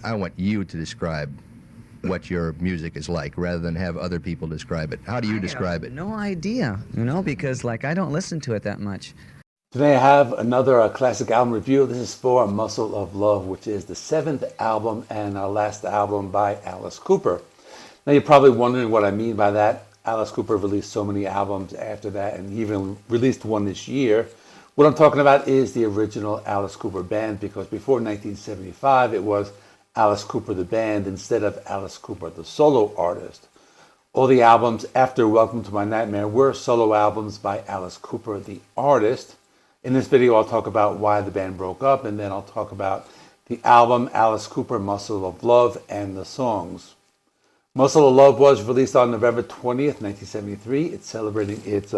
I want you to describe what your music is like rather than have other people describe it. How do you I have describe it? no idea, because like I don't listen to it that much. Today I have another classic album review. This is for Muscle of Love, which is the seventh album and last album by Alice Cooper. Now you're probably wondering what I mean by that. Alice Cooper released so many albums after that and even released one this year. What I'm talking about is the original Alice Cooper band, because before 1975 it was Alice Cooper the band instead of Alice Cooper the solo artist. All the albums after Welcome to My Nightmare were solo albums by Alice Cooper the artist. In this video I'll talk about why the band broke up, and then I'll talk about the album Alice Cooper Muscle of Love and the songs. Muscle of Love was released on November 20th, 1973. It's celebrating its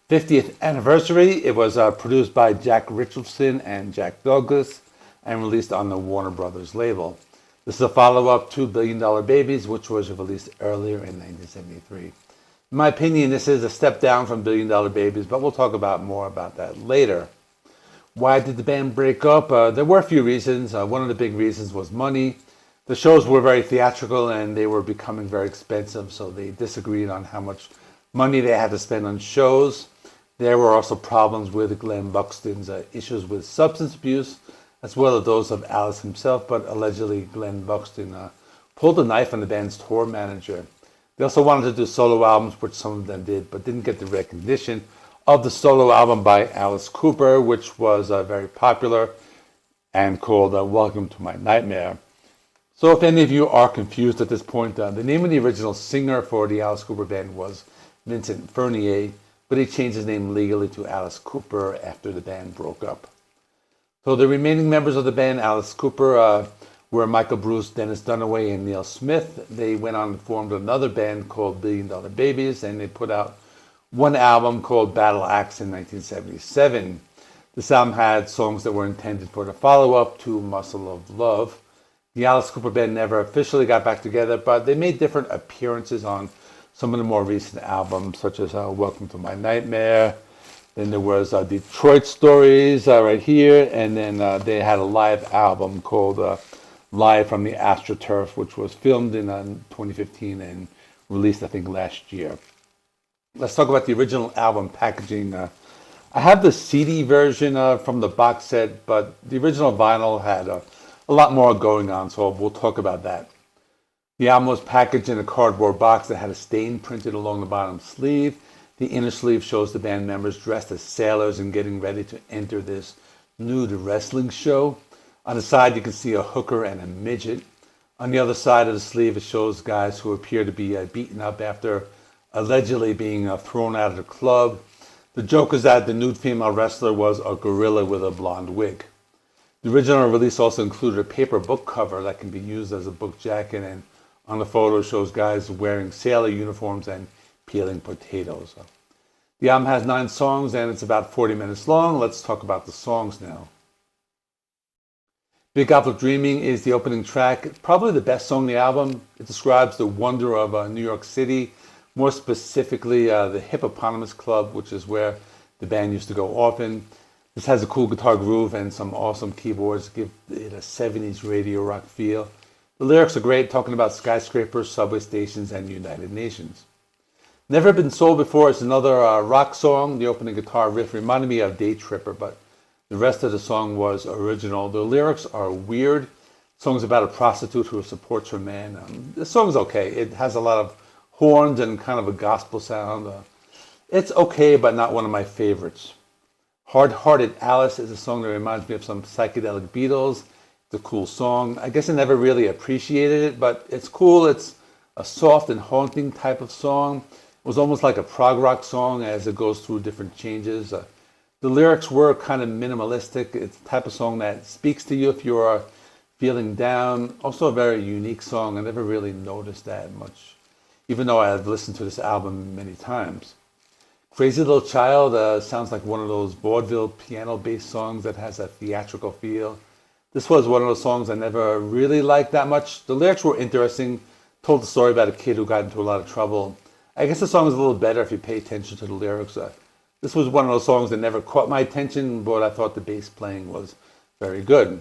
50th anniversary. It was produced by Jack Richardson and Jack Douglas and released on the Warner Brothers label. This is a follow-up to $1 Billion Babies, which was released earlier in 1973. In my opinion, this is a step down from $1 Billion Babies, but we'll talk about more about that later. Why did the band break up? There were a few reasons. One of the big reasons was money. The shows were very theatrical and they were becoming very expensive, so they disagreed on how much money they had to spend on shows. There were also problems with Glenn Buxton's issues with substance abuse, as well as those of Alice himself, but allegedly Glenn Buxton pulled a knife on the band's tour manager. They also wanted to do solo albums, which some of them did, but didn't get the recognition of the solo album by Alice Cooper, which was very popular and called Welcome to My Nightmare. So if any of you are confused at this point, the name of the original singer for the Alice Cooper band was Vincent Furnier, but he changed his name legally to Alice Cooper after the band broke up. So the remaining members of the band, Alice Cooper, were Michael Bruce, Dennis Dunaway, and Neil Smith. They went on and formed another band called $1 Billion Babies, and they put out one album called Battle Axe in 1977. This album had songs that were intended for the follow-up to Muscle of Love. The Alice Cooper band never officially got back together, but they made different appearances on some of the more recent albums, such as Welcome to My Nightmare. Then there was Detroit Stories right here, and then they had a live album called Live from the AstroTurf, which was filmed in 2015 and released, I think, last year. Let's talk about the original album packaging. I have the CD version from the box set, but the original vinyl had a lot more going on, so we'll talk about that. The album was packaged in a cardboard box that had a stain printed along the bottom sleeve. The inner sleeve shows the band members dressed as sailors and getting ready to enter this nude wrestling show. On the side you can see a hooker and a midget. On the other side of the sleeve it shows guys who appear to be beaten up after allegedly being thrown out of the club. The joke is that the nude female wrestler was a gorilla with a blonde wig. The original release also included a paper book cover that can be used as a book jacket, and on the photo shows guys wearing sailor uniforms and peeling potatoes. The album has 9 songs and it's about 40 minutes long. Let's talk about the songs now. Big Apple Dreaming is the opening track. It's probably the best song on the album. It describes the wonder of New York City, more specifically the Hippopotamus Club, which is where the band used to go often. This has a cool guitar groove and some awesome keyboards, give it a 70s radio rock feel. The lyrics are great, talking about skyscrapers, subway stations, and United Nations. Never Been Sold Before is another rock song. The opening guitar riff reminded me of Day Tripper, but the rest of the song was original. The lyrics are weird. The song's about a prostitute who supports her man. The song's okay. It has a lot of horns and kind of a gospel sound. It's okay, but not one of my favorites. Hard-Hearted Alice is a song that reminds me of some psychedelic Beatles. It's a cool song. I guess I never really appreciated it, but it's cool. It's a soft and haunting type of song. It was almost like a prog rock song as it goes through different changes. The lyrics were kind of minimalistic. It's the type of song that speaks to you if you are feeling down. Also a very unique song. I never really noticed that much, even though I've listened to this album many times. Crazy Little Child sounds like one of those vaudeville piano-based songs that has a theatrical feel. This was one of those songs I never really liked that much. The lyrics were interesting, told the story about a kid who got into a lot of trouble. I guess the song is a little better if you pay attention to the lyrics. This was one of those songs that never caught my attention, but I thought the bass playing was very good.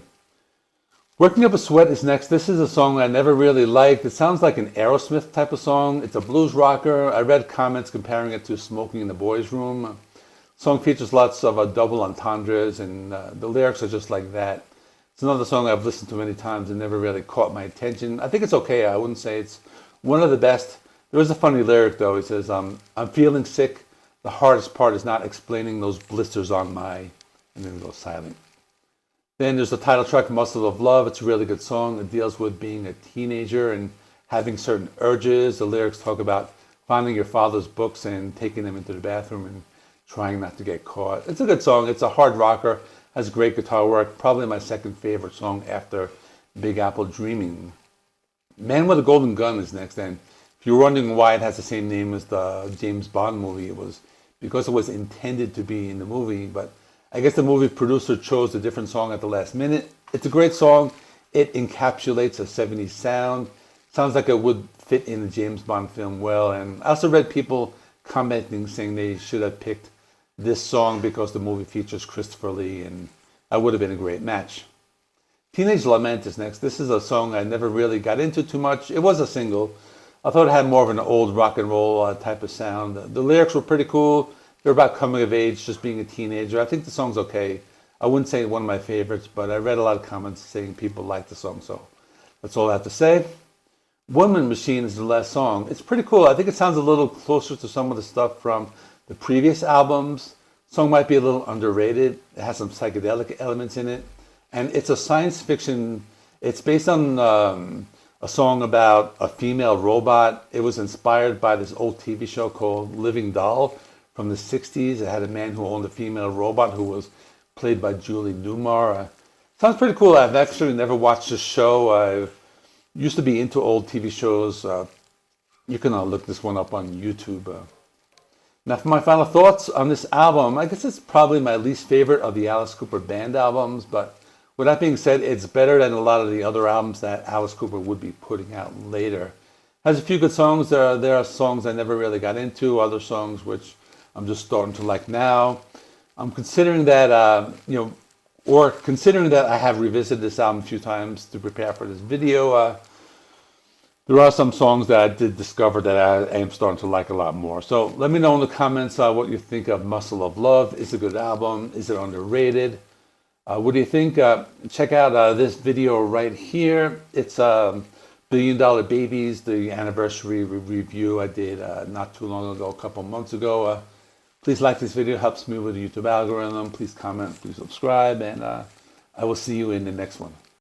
Working Up a Sweat is next. This is a song I never really liked. It sounds like an Aerosmith type of song. It's a blues rocker. I read comments comparing it to Smoking in the Boys' Room. The song features lots of double entendres, and the lyrics are just like that. It's another song I've listened to many times and never really caught my attention. I think it's okay. I wouldn't say it's one of the best. There is a funny lyric, though. It says, I'm feeling sick. The hardest part is not explaining those blisters on my... And then it goes silent. Then there's the title track, Muscle of Love. It's a really good song. It deals with being a teenager and having certain urges. The lyrics talk about finding your father's books and taking them into the bathroom and trying not to get caught. It's a good song. It's a hard rocker. Has great guitar work. Probably my second favorite song after Big Apple Dreaming. Man with a Golden Gun is next. And if you're wondering why it has the same name as the James Bond movie, it was because it was intended to be in the movie, but I guess the movie producer chose a different song at the last minute. It's a great song. It encapsulates a 70s sound. Sounds like it would fit in the James Bond film well. And I also read people commenting saying they should have picked this song because the movie features Christopher Lee, and that would have been a great match. Teenage Lament is next. This is a song I never really got into too much. It was a single. I thought it had more of an old rock and roll type of sound. The lyrics were pretty cool. They're about coming of age, just being a teenager. I think the song's okay. I wouldn't say one of my favorites, but I read a lot of comments saying people like the song, so that's all I have to say. Woman Machine is the last song. It's pretty cool. I think it sounds a little closer to some of the stuff from the previous albums. The song might be a little underrated. It has some psychedelic elements in it. And it's a science fiction. It's based on a song about a female robot. It was inspired by this old TV show called Living Doll from the 60s. It had a man who owned a female robot who was played by Julie Newmar. Sounds pretty cool. I've actually never watched the show. I used to be into old TV shows. You can look this one up on YouTube. Now for my final thoughts on this album, I guess it's probably my least favorite of the Alice Cooper Band albums, but with that being said, it's better than a lot of the other albums that Alice Cooper would be putting out later. Has a few good songs. There are songs I never really got into, other songs which I'm just starting to like now. I'm considering that, considering that I have revisited this album a few times to prepare for this video. There are some songs that I did discover that I am starting to like a lot more. So let me know in the comments what you think of Muscle of Love. Is it a good album? Is it underrated? What do you think? Check out this video right here. It's $1 Billion Babies, the anniversary review I did not too long ago, a couple months ago. Please like this video, helps me with the YouTube algorithm. Please comment, please subscribe, and I will see you in the next one.